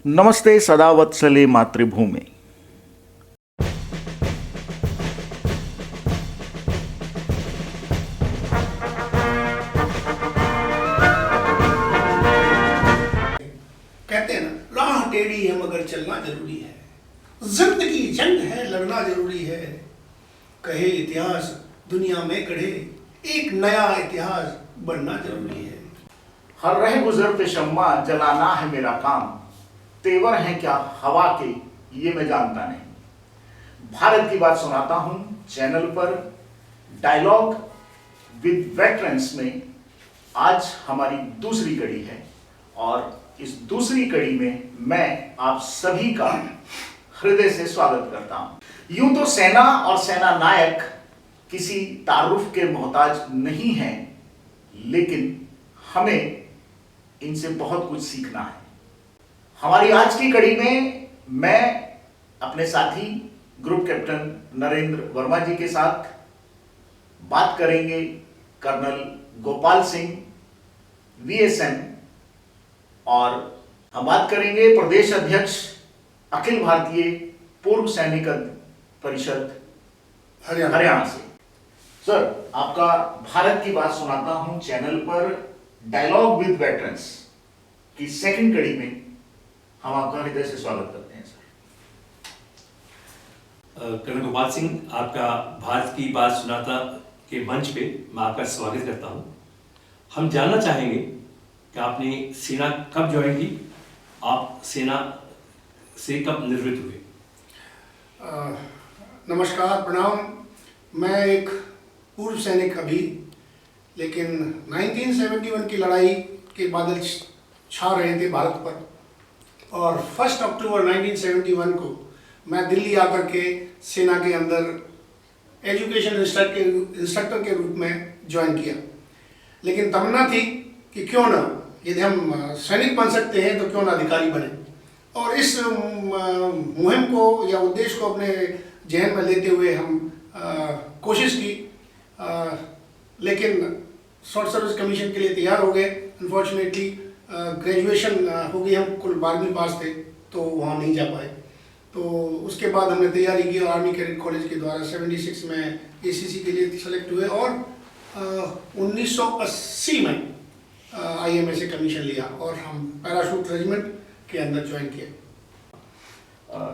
नमस्ते सदावत्सले मातृभूमि। कहते हैं ना, राह टेढ़ी है मगर चलना जरूरी है, जिंदगी जंग है लड़ना जरूरी है। कहे इतिहास दुनिया में कढ़े, एक नया इतिहास बनना जरूरी है। हर रह गुजर पे शम्मा जलाना है मेरा काम, तेवर है क्या हवा के ये मैं जानता नहीं। भारत की बात सुनाता हूं चैनल पर डायलॉग विद वेटरन्स में आज हमारी दूसरी कड़ी है और इस दूसरी कड़ी में मैं आप सभी का हृदय से स्वागत करता हूं। यूं तो सेना और सेना नायक किसी तारुफ के मोहताज नहीं हैं, लेकिन हमें इनसे बहुत कुछ सीखना है। हमारी आज की कड़ी में मैं अपने साथी ग्रुप कैप्टन नरेंद्र वर्मा जी के साथ बात करेंगे कर्नल गोपाल सिंह वीएसएम, और हम बात करेंगे प्रदेश अध्यक्ष अखिल भारतीय पूर्व सैनिक परिषद हरियाणा से। सर, आपका भारत की बात सुनाता हूं चैनल पर डायलॉग विद वेटरन्स की सेकंड कड़ी में हम आपका हृदय से स्वागत करते हैं। सर, कर्नल गोपाल सिंह, आपका भारत की बात सुनाता के मंच पे मैं आपका स्वागत करता हूं। हम जानना चाहेंगे कि आपने सेना कब ज्वाइन की, आप सेना से कब निवृत्त हुए? नमस्कार, प्रणाम। मैं एक पूर्व सैनिक अभी, लेकिन 1971 की लड़ाई के बादल छा रहे थे भारत पर और 1 अक्टूबर 1971 को मैं दिल्ली आकर के सेना के अंदर एजुकेशन इंस्ट्रक्टर के रूप में ज्वाइन किया। लेकिन तमन्ना थी कि क्यों ना, यदि हम सैनिक बन सकते हैं तो क्यों ना अधिकारी बने, और इस मुहिम को या उद्देश्य को अपने जहन में लेते हुए हम कोशिश की, लेकिन शॉर्ट सर्विस कमीशन के लिए तैयार हो गए। अनफॉर्चुनेटली ग्रेजुएशन हो गई, हम कुल 12वीं पास थे तो वहाँ नहीं जा पाए। तो उसके बाद हमने तैयारी की और आर्मी कैडेट कॉलेज के द्वारा 76 में एसीसी के लिए सेलेक्ट हुए और 1980 में आईएमए से कमीशन लिया और हम पैराशूट रेजिमेंट के अंदर ज्वाइन किया।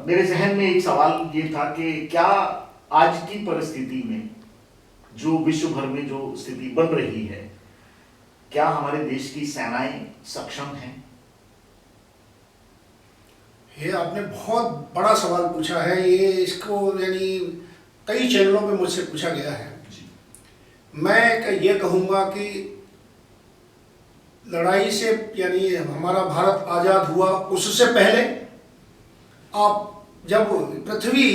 मेरे जहन में एक सवाल ये था कि क्या आज की परिस्थिति में जो विश्व भर में जो स्थिति बन रही है, क्या हमारे देश की सेनाएं सक्षम हैं? ये आपने बहुत बड़ा सवाल पूछा है। ये इसको यानी कई चैनलों पे मुझसे पूछा गया है। मैं ये कहूँगा कि लड़ाई से यानी हमारा भारत आज़ाद हुआ उससे पहले, आप जब पृथ्वी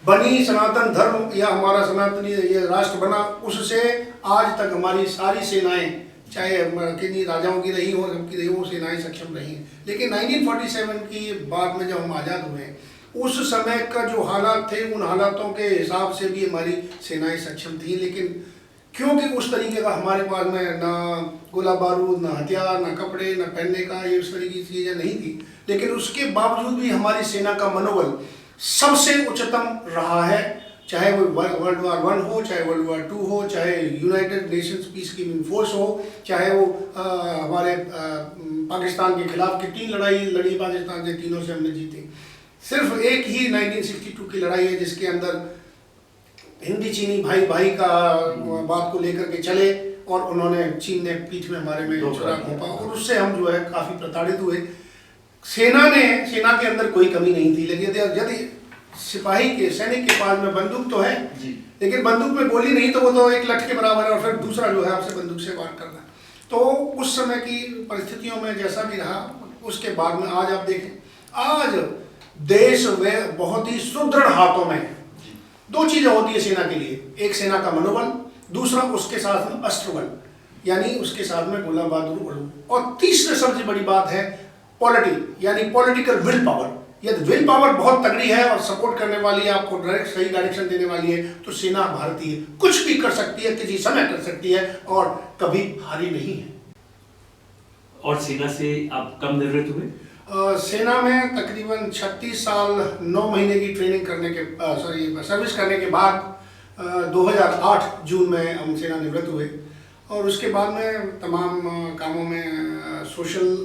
बनी, सनातन धर्म या हमारा सनातनी ये राष्ट्र बना, उससे आज तक हमारी सारी सेनाएं, चाहे किन्हीं राजाओं की रही हो, सबकी रही हो, सेनाएं सक्षम रही हैं। लेकिन 1947 की बाद में जब हम आज़ाद हुए, उस समय का जो हालात थे, उन हालातों के हिसाब से भी हमारी सेनाएं सक्षम थी। लेकिन क्योंकि उस तरीके का हमारे पास में ना गोला बारूद, ना हथियार, ना कपड़े, ना पहनने का ये उस तरीके की चीज़ें नहीं थी, लेकिन उसके बावजूद भी हमारी सेना का मनोबल सबसे उच्चतम रहा है। चाहे वो वर्ल्ड वार 1 हो, चाहे वर्ल्ड वार 2 हो, चाहे United Nations peace keeping force हो, चाहे वो हमारे पाकिस्तान के खिलाफ की 3 लड़ाई लड़ी पाकिस्तान से, तीनों से हमने जीती। सिर्फ एक ही 1962 की लड़ाई है जिसके अंदर हिंदी चीनी भाई भाई का बात को लेकर के चले और उन्होंने, चीन ने पीठ में हमारे में छुरा घोंपा और उससे हम जो है काफ़ी प्रताड़ित हुए। सेना के अंदर कोई कमी नहीं थी, लेकिन यदि सिपाही के, सैनिक के पास में बंदूक तो है लेकिन बंदूक में गोली नहीं, तो वो तो एक लठ के बराबर है और फिर दूसरा जो है आपसे बंदूक से वार करना। तो उस समय की परिस्थितियों में जैसा भी रहा, उसके बाद में आज आप देखें, आज देश वे बहुत ही सुदृढ़ हाथों में है। 2 चीज़ें होती है सेना के लिए, एक सेना का मनोबल, दूसरा उसके साथ में अस्त्र बल, यानी उसके साथ में गोला बहादुर बल, और तीसरी सबसे बड़ी बात है पॉलिटी, यानी पॉलिटिकल विल पावर। यदि विल पावर बहुत तगड़ी है और सपोर्ट करने वाली है, आपको डायरेक्ट सही डायरेक्शन देने वाली है, तो सेना भारतीय कुछ भी कर सकती है, किसी समय कर सकती है और कभी हारी नहीं है। और सेना से आप कब निवृत्त हुए? सेना में तकरीबन 36 साल 9 महीने की ट्रेनिंग करने के सर्विस करने के बाद 2008 जून में हम सेना निवृत्त हुए और उसके बाद में तमाम कामों में सोशल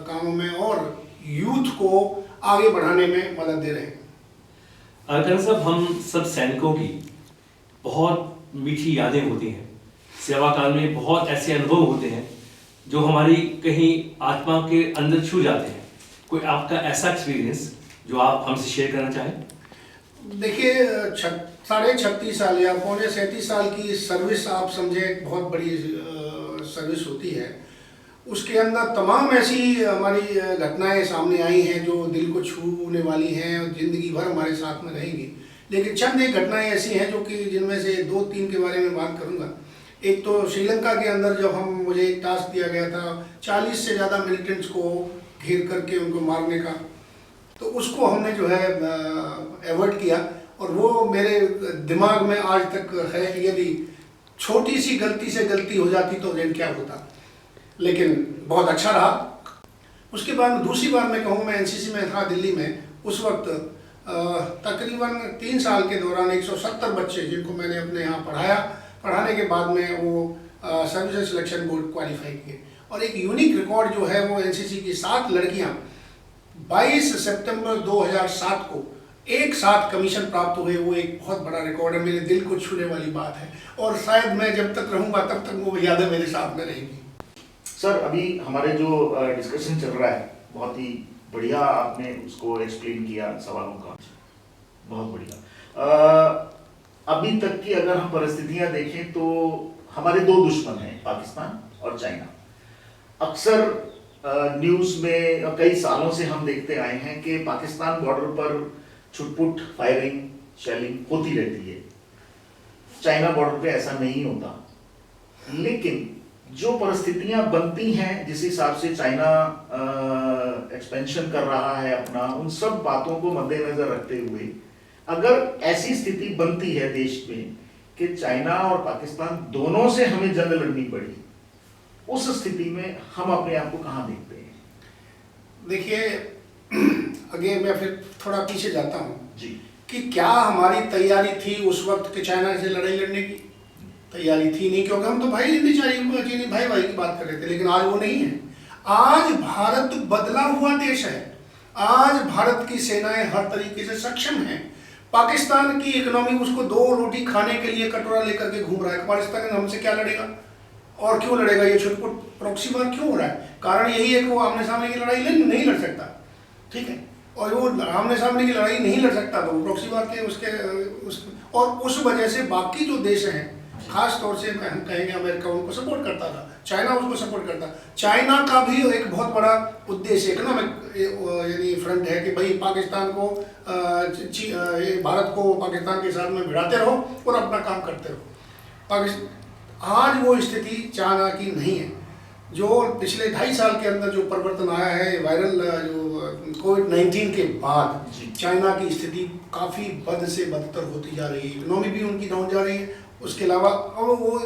कामों में और यूथ को आगे बढ़ाने में मदद दे रहे हैं। कर्नल साहब, हम सब सैनिकों की बहुत मीठी यादें होती हैं। सेवा काल में बहुत ऐसे अनुभव होते हैं जो हमारी कहीं आत्मा के अंदर छू जाते हैं। कोई आपका ऐसा एक्सपीरियंस जो आप हमसे शेयर करना चाहें? देखिए, 36.5 साल या 37 साल की सर्विस आप समझे बहुत बड़ी सर्विस होती है। उसके अंदर तमाम ऐसी हमारी घटनाएं सामने आई हैं जो दिल को छूने वाली हैं और ज़िंदगी भर हमारे साथ में रहेंगी। लेकिन चंद एक घटनाएं ऐसी हैं जो कि जिनमें से 2-3 के बारे में बात करूंगा। एक तो श्रीलंका के अंदर जब मुझे एक टास्क दिया गया था 40 से ज़्यादा मिलिटेंट्स को घेर करके उनको मारने का, तो उसको हमने जो है एवॉइड किया और वो मेरे दिमाग में आज तक है कि यदि छोटी सी गलती से गलती हो जाती तो दिन क्या होता, लेकिन बहुत अच्छा रहा। उसके बाद दूसरी बार मैं कहूँ, मैं एनसीसी में था दिल्ली में। उस वक्त तकरीबन 3 साल के दौरान 170 बच्चे जिनको मैंने अपने यहाँ पढ़ाने के बाद में वो सर्विस सिलेक्शन बोर्ड क्वालिफाई किए और एक यूनिक रिकॉर्ड जो है वो एनसीसी की 7 लड़कियाँ 22 सितंबर 2007 को एक साथ कमीशन प्राप्त हुए। वो एक बहुत बड़ा रिकॉर्ड है, मेरे दिल को छूने वाली बात है और शायद मैं जब तक रहूँगा तब तक वो यादें मेरे साथ में रहेंगी। सर, अभी हमारे जो डिस्कशन चल रहा है बहुत ही बढ़िया आपने उसको एक्सप्लेन किया सवालों का, बहुत बढ़िया। अभी तक की अगर हम परिस्थितियां देखें तो हमारे 2 दुश्मन हैं, पाकिस्तान और चाइना। अक्सर न्यूज़ में कई सालों से हम देखते आए हैं कि पाकिस्तान बॉर्डर पर छुटपुट फायरिंग शेलिंग होती रहती है, चाइना बॉर्डर पे ऐसा नहीं होता। लेकिन जो परिस्थितियां बनती हैं, जिस हिसाब से चाइना एक्सपेंशन कर रहा है अपना, उन सब बातों को मद्देनजर रखते हुए अगर ऐसी स्थिति बनती है देश में कि चाइना और पाकिस्तान दोनों से हमें जंग लड़नी पड़ी, उस स्थिति में हम अपने आप को कहाँ देखते हैं? देखिए, आगे मैं फिर थोड़ा पीछे जाता हूँ जी, कि क्या हमारी तैयारी थी उस वक्त के चाइना से लड़ाई लड़ने की? तैयारी थी नहीं, क्योंकि हम तो भाई भाई की बात कर रहे थे। लेकिन आज वो नहीं है। आज भारत बदला हुआ देश है। आज भारत की सेनाएं हर तरीके से सक्षम हैं। पाकिस्तान की इकोनॉमी उसको 2 रोटी खाने के लिए कटोरा लेकर के घूम रहा है। पाकिस्तान हमसे क्या लड़ेगा और क्यों लड़ेगा? ये छुटपुट प्रॉक्सी वार क्यों हो रहा है? कारण यही है कि वो आमने सामने की लड़ाई नहीं लड़ सकता, ठीक है। और वो आमने सामने की लड़ाई नहीं लड़ सकता तो वो प्रॉक्सी वार के और उस वजह से बाकी जो देश हैं, खास तौर से हम कहेंगे अमेरिका उनको सपोर्ट करता था, चाइना उसको सपोर्ट करता। चाइना का भी एक बहुत बड़ा उद्देश्य इकोनॉमिक यानी फ्रंट है कि भाई पाकिस्तान को भारत को पाकिस्तान के साथ में भिड़ाते रहो और अपना काम करते रहो। आज वो स्थिति चाइना की नहीं है। जो पिछले 2.5 साल के अंदर जो परिवर्तन आया है वायरल जो कोविड-19 के बाद, चाइना की स्थिति काफ़ी बद से बदतर होती जा रही है। इकोनॉमी भी उनकी डाउन जा रही है। उसके अलावा अब वो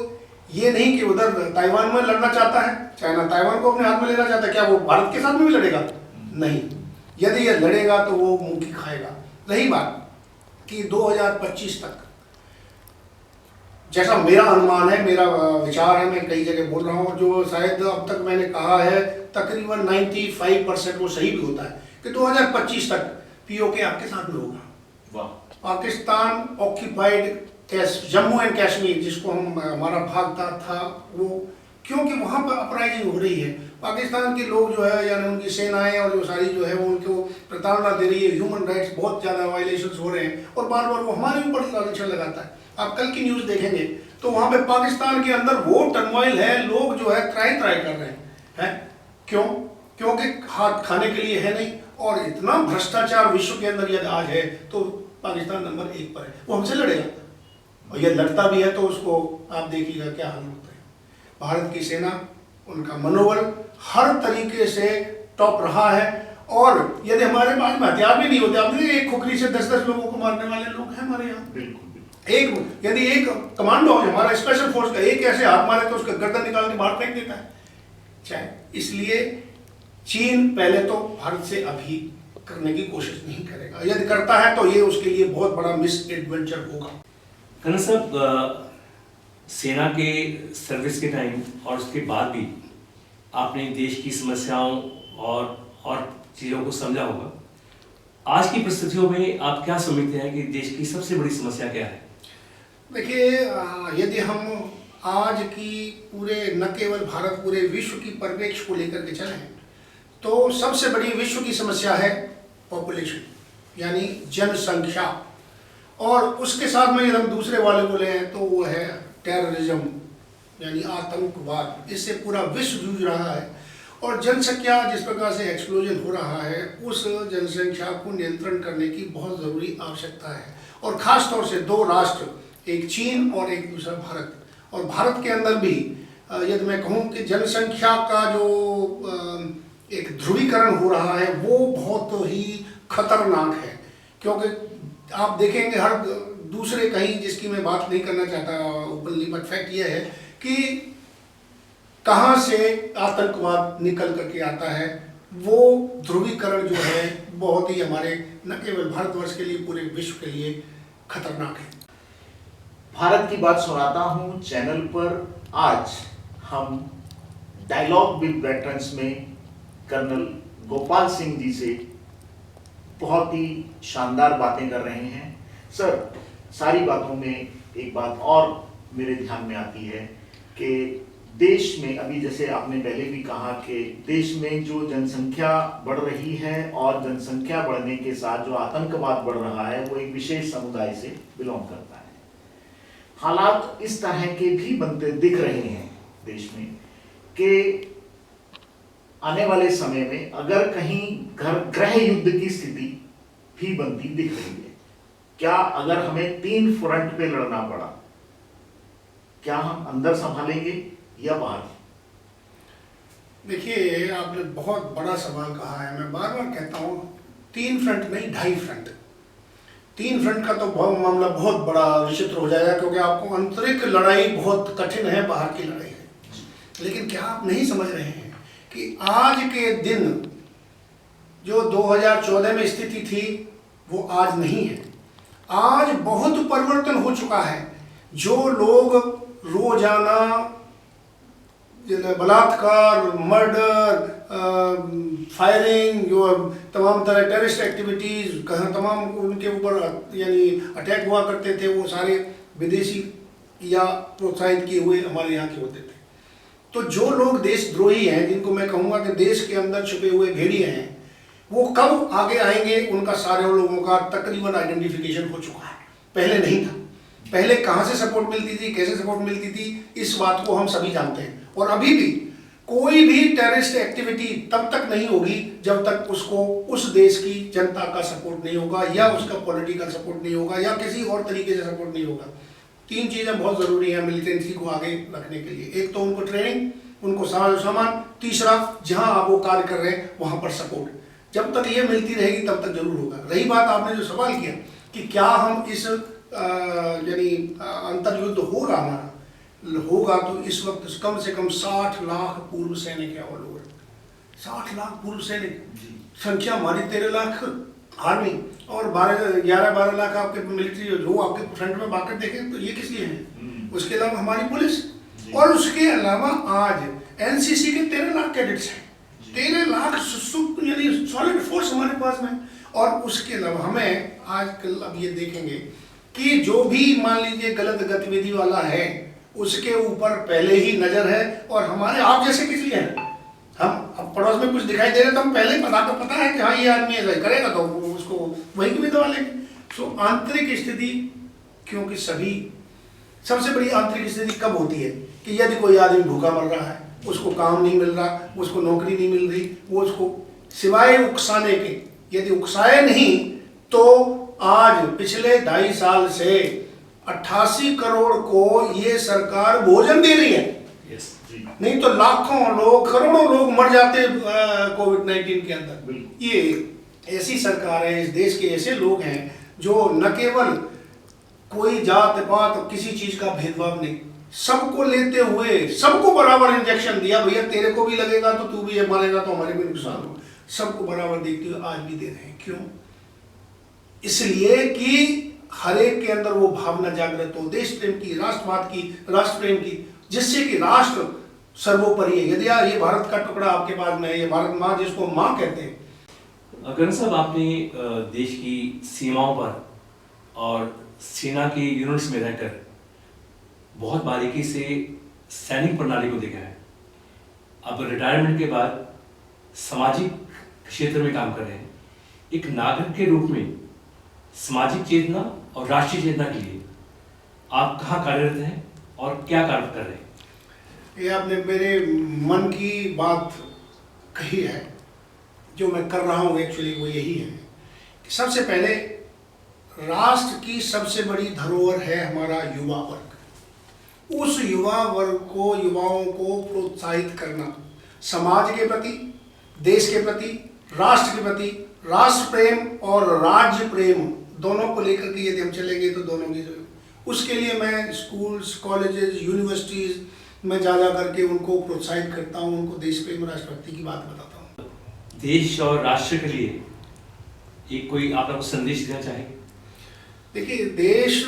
ये नहीं कि उधर ताइवान में लड़ना चाहता है, चाइना ताइवान को अपने हाथ में लेना चाहता है। क्या वो भारत के साथ में भी लड़ेगा? नहीं। यदि ये लड़ेगा तो वो मुंह की खाएगा। रही बात कि 2025 तक, जैसा मेरा अनुमान है, मेरा विचार है, मैं कई जगह बोल रहा हूँ, जो शायद अब तक मैंने कहा है तकरीबन 95% वो सही भी होता है कि 2025 तक पीओके आपके साथ में होगा। पाकिस्तान ऑक्यूपाइड जम्मू एंड कश्मीर, जिसको हमारा भाग था वो, क्योंकि वहाँ पर अपराइजिंग हो रही है। पाकिस्तान के लोग जो है यानी उनकी सेनाएं और जो सारी जो है वो उनको प्रताड़ना दे रही है। ह्यूमन राइट्स बहुत ज़्यादा वायलेशंस हो रहे हैं और बार बार वो हमारे ऊपर सैंक्शन लगाता है। आप कल की न्यूज़ देखेंगे तो वहाँ पे पाकिस्तान के अंदर वो टर्मोइल है, लोग जो है त्राई कर रहे हैं। क्यों? क्योंकि हाथ खाने के लिए है नहीं। और इतना भ्रष्टाचार विश्व के अंदर यदि आज है तो पाकिस्तान नंबर 1 पर है। वो हमसे लड़ेगा और ये लड़ता भी है तो उसको आप देखिएगा क्या हाल होता है। भारत की सेना, उनका मनोबल हर तरीके से टॉप रहा है। और यदि हमारे पास में हथियार भी नहीं होते, आपने एक खुखरी से 10-10 लोगों को मारने वाले लोग हैं हमारे यहाँ। बिल्कुल। यदि एक कमांडो हमारा स्पेशल फोर्स का एक ऐसे हाथ मारे तो उसका गर्दन निकाल के बाहर फेंक देता है। चाहे इसलिए चीन पहले तो भारत से अभी करने की कोशिश नहीं करेगा, यदि करता है तो ये उसके लिए बहुत बड़ा मिस एडवेंचर होगा। कर्नल साहब, सेना के सर्विस के टाइम और उसके बाद भी आपने देश की समस्याओं और चीज़ों को समझा होगा। आज की परिस्थितियों में आप क्या समझते हैं कि देश की सबसे बड़ी समस्या क्या है? देखिए, यदि हम आज की पूरे न केवल भारत, पूरे विश्व की परिप्रेक्ष्य को लेकर के चलें तो सबसे बड़ी विश्व की समस्या है पॉपुलेशन, यानी जनसंख्या। और उसके साथ में यदि हम दूसरे वाले को लें तो वो है टेररिज्म, यानी आतंकवाद। इससे पूरा विश्व जूझ रहा है और जनसंख्या जिस प्रकार से एक्सप्लोजन हो रहा है, उस जनसंख्या को नियंत्रण करने की बहुत ज़रूरी आवश्यकता है। और ख़ास तौर से दो राष्ट्र, एक चीन और एक दूसरा भारत। और भारत के अंदर भी यदि मैं कहूँ कि जनसंख्या का जो एक ध्रुवीकरण हो रहा है वो बहुत ही खतरनाक है। क्योंकि आप देखेंगे हर दूसरे कहीं, जिसकी मैं बात नहीं करना चाहता ओपनली, बट फैक्ट ये है कि कहाँ से आतंकवाद निकल करके आता है। वो ध्रुवीकरण जो है बहुत ही हमारे न केवल भारतवर्ष के लिए, पूरे विश्व के लिए खतरनाक है। भारत की बात सुनाता हूँ चैनल पर आज हम डायलॉग विद वेटरन्स में कर्नल गोपाल सिंह जी से बहुत ही शानदार बातें कर रहे हैं। सर, सारी बातों में एक बात और मेरे ध्यान में आती है कि देश में अभी, जैसे आपने पहले भी कहा कि देश में जो जनसंख्या बढ़ रही है और जनसंख्या बढ़ने के साथ जो आतंकवाद बढ़ रहा है वो एक विशेष समुदाय से बिलोंग करता है। हालात इस तरह के भी बनते दिख रहे हैं देश में कि आने वाले समय में अगर कहीं गृह युद्ध की स्थिति भी बनती दिख रही है। क्या अगर हमें 3 फ्रंट पे लड़ना पड़ा, क्या हम अंदर संभालेंगे या बाहर? देखिए, आपने बहुत बड़ा सवाल कहा है। मैं बार बार कहता हूँ 3 फ्रंट नहीं, 2.5 फ्रंट। 3 फ्रंट का तो मामला बहुत बड़ा विचित्र हो जाएगा, क्योंकि आपको आंतरिक लड़ाई बहुत कठिन है, बाहर की लड़ाई है। लेकिन क्या आप नहीं समझ रहे हैं कि आज के दिन जो 2014 में स्थिति थी वो आज नहीं है। आज बहुत परिवर्तन हो चुका है। जो लोग रोजाना बलात्कार, मर्डर, फायरिंग, जो तमाम तरह टेररिस्ट एक्टिविटीज़, तमाम उनके ऊपर यानी अटैक हुआ करते थे, वो सारे विदेशी या प्रोत्साहित किए हुए हमारे यहाँ के होते थे। तो जो लोग देशद्रोही हैं, जिनको मैं कहूँगा कि देश के अंदर छुपे हुए भेड़िए हैं, वो कब आगे आएंगे उनका सारे लोगों का तकरीबन आइडेंटिफिकेशन हो चुका है। पहले नहीं था। पहले कहाँ से सपोर्ट मिलती थी, कैसे सपोर्ट मिलती थी, इस बात को हम सभी जानते हैं। और अभी भी कोई भी टेररिस्ट एक्टिविटी तब तक नहीं होगी जब तक उसको उस देश की जनता का सपोर्ट नहीं होगा, या उसका पॉलिटिकल सपोर्ट नहीं होगा, या किसी और तरीके से सपोर्ट नहीं होगा। 3 चीज़ें बहुत ज़रूरी हैं मिलिटेंसी को आगे रखने के लिए। एक तो उनको ट्रेनिंग, उनको सामान, तीसरा जहां आप वो कार्य कर रहे हैं वहां पर सपोर्ट। जब तक ये मिलती रहेगी तब तक जरूर होगा। रही बात आपने जो सवाल किया कि क्या हम इस यानी अंतर्युद्ध होगा हमारा, होगा तो इस वक्त कम से कम 60 लाख पूर्व सैनिक है ऑल ओवर। 60 लाख पूर्व सैनिक, संख्या हमारी 13 लाख आर्मी और 11-12 लाख आपके मिलिट्री जो आपके फ्रंट में बाकी देखें तो ये किस लिए हैं। उसके अलावा हमारी पुलिस, और उसके अलावा आज एनसीसी के 13 लाख कैडेट्स हैं। 13 लाख यानी सॉलिड फोर्स हमारे पास में। और उसके अलावा हमें आजकल अब ये देखेंगे कि जो भी मान लीजिए गलत गतिविधि वाला है उसके ऊपर पहले ही नजर है। और हमारे आप जैसे किस लिए हैं, हम अब पड़ोस में कुछ दिखाई दे रहे तो हम पहले ही पता है कि हाँ ये आदमी ऐसा करेगा तो उसको वहीं की भी दवा लेंगे। सो आंतरिक स्थिति, क्योंकि सभी सबसे बड़ी आंतरिक स्थिति कब होती है कि यदि कोई आदमी भूखा मर रहा है, उसको काम नहीं मिल रहा, उसको नौकरी नहीं मिल रही, वो उसको सिवाय उकसाने के, यदि उकसाए नहीं तो आज पिछले 2.5 साल से 88 करोड़ को ये सरकार भोजन दे रही है। नहीं तो लाखों लोग, करोड़ों लोग मर जाते कोविड-19 के अंदर। ये ऐसी सरकार है, इस देश के ऐसे लोग हैं जो न केवल कोई जात पात किसी चीज का भेदभाव नहीं, सबको लेते हुए सबको बराबर इंजेक्शन दिया, भैया तेरे को भी लगेगा तो तू भी ये मारेगा तो हमारे भी नुकसान हो, सबको बराबर देखते हुए आज भी दे रहे हैं। क्यों? इसलिए कि हर एक के अंदर वो भावना जागृत हो, देश प्रेम की, राष्ट्रवाद की, राष्ट्र प्रेम की, जिससे कि राष्ट्र सर्वोपरि है। यदि ये भारत का टुकड़ा आपके पास में है, ये भारत माँ जिसको माँ कहते हैं। करण साहब, आपने देश की सीमाओं पर और सेना की यूनिट्स में रहकर बहुत बारीकी से सैनिक प्रणाली को देखा है। अब रिटायरमेंट के बाद सामाजिक क्षेत्र में काम कर रहे हैं। एक नागरिक के रूप में सामाजिक चेतना और राष्ट्रीय चेतना के लिए आप कहाँ कार्यरत हैं और क्या कार्य कर रहे हैं? ये आपने मेरे मन की बात कही है। जो मैं कर रहा हूँ एक्चुअली वो यही है कि सबसे पहले राष्ट्र की सबसे बड़ी धरोहर है हमारा युवा वर्ग। उस युवा वर्ग को, युवाओं को प्रोत्साहित करना, समाज के प्रति, देश के प्रति, राष्ट्र के प्रति, राष्ट्र प्रेम और राज्य प्रेम दोनों को लेकर के यदि हम चलेंगे तो दोनों की, उसके लिए मैं स्कूल्स, कॉलेजेस, यूनिवर्सिटीज में जा करके उनको प्रोत्साहित करता हूँ, उनको देश प्रेम, राष्ट्रभक्ति की बात बताता हूँ। देश और राष्ट्र के लिए एक कोई आप कुछ संदेश देना चाहेंगे? देखिए, देश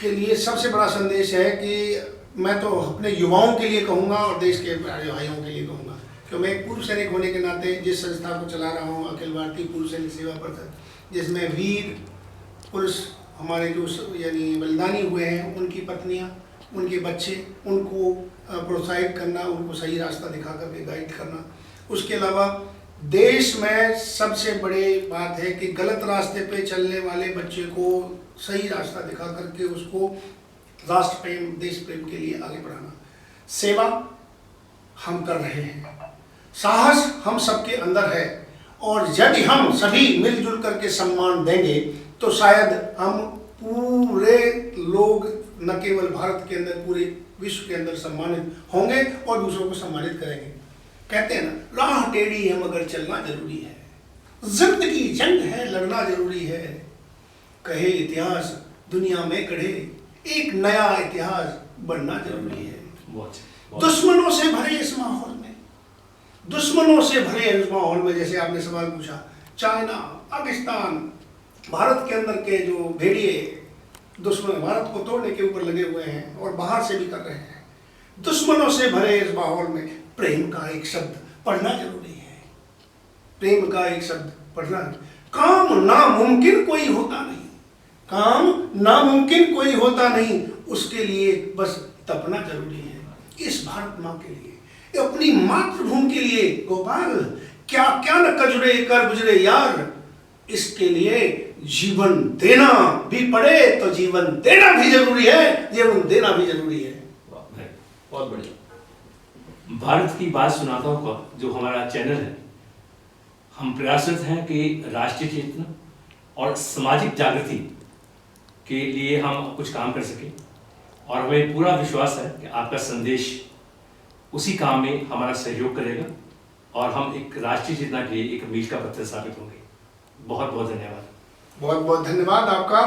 के लिए सबसे बड़ा संदेश है कि मैं तो अपने युवाओं के लिए कहूँगा और देश के भाइयों के लिए कहूँगा कि मैं एक पूर्व सैनिक होने के नाते जिस संस्था को चला रहा हूँ, अखिल भारतीय पूर्व सैनिक सेवा परिषद, जिसमें वीर पुरुष हमारे जो यानी बलिदानी हुए हैं, उनकी पत्नियाँ, उनके बच्चे, उनको प्रोत्साहित करना, उनको सही रास्ता दिखा करके गाइड करना। उसके अलावा देश में सबसे बड़ी बात है कि गलत रास्ते पे चलने वाले बच्चे को सही रास्ता दिखा करके उसको राष्ट्र प्रेम, देश प्रेम के लिए आगे बढ़ाना। सेवा हम कर रहे हैं, साहस हम सबके अंदर है, और यदि हम सभी मिलजुल करके सम्मान देंगे तो शायद हम पूरे लोग न केवल भारत के अंदर, पूरे विश्व के अंदर सम्मानित होंगे और दूसरों को सम्मानित करेंगे। कहते हैं ना, राह टेढ़ी है मगर चलना जरूरी है, जिंदगी जंग है लड़ना जरूरी है, कहे इतिहास दुनिया में कढ़े, एक नया इतिहास बनना जरूरी है। दुश्मनों से भरे इस माहौल में, दुश्मनों से भरे इस माहौल में, जैसे आपने सवाल पूछा, चाइना, पाकिस्तान, भारत के अंदर के जो भेड़िए दुश्मन भारत को तोड़ने के ऊपर लगे हुए हैं और बाहर से भी कर रहे हैं, दुश्मनों से भरे इस माहौल में प्रेम का एक शब्द पढ़ना जरूरी है। प्रेम का एक शब्द पढ़ना। काम नामुमकिन कोई होता नहीं, काम नामुमकिन कोई होता नहीं, उसके लिए बस तपना जरूरी है। इस भारत माँ के लिए, अपनी मातृभूमि के लिए गोपाल क्या क्या न कजरे कर गुजरे यार, इसके लिए जीवन देना भी पड़े तो जीवन देना भी जरूरी है, जीवन देना भी जरूरी है। बहुत बढ़िया। भारत की बात सुनाताओं का जो हमारा चैनल है, हम प्रयासरत हैं कि राष्ट्रीय चेतना और सामाजिक जागृति के लिए हम कुछ काम कर सकें, और हमें पूरा विश्वास है कि आपका संदेश उसी काम में हमारा सहयोग करेगा और हम एक राष्ट्रीय चेतना के लिए एक मील का पत्थर साबित होंगे। बहुत बहुत धन्यवाद। बहुत बहुत धन्यवाद आपका।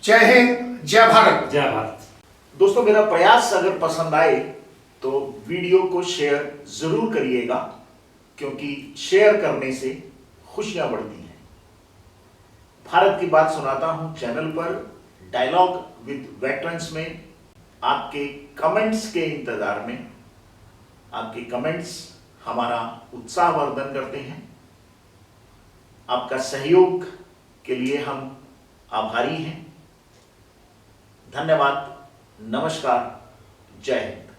जय हिंद, जय भारत। जय भारत। दोस्तों, मेरा प्रयास अगर पसंद आए तो वीडियो को शेयर जरूर करिएगा, क्योंकि शेयर करने से खुशियां बढ़ती हैं। भारत की बात सुनाता हूं चैनल पर डायलॉग विद वेटरन्स में आपके कमेंट्स के इंतजार में। आपके कमेंट्स हमारा उत्साहवर्धन करते हैं। आपका सहयोग के लिए हम आभारी हैं। धन्यवाद, नमस्कार, जय हिंद।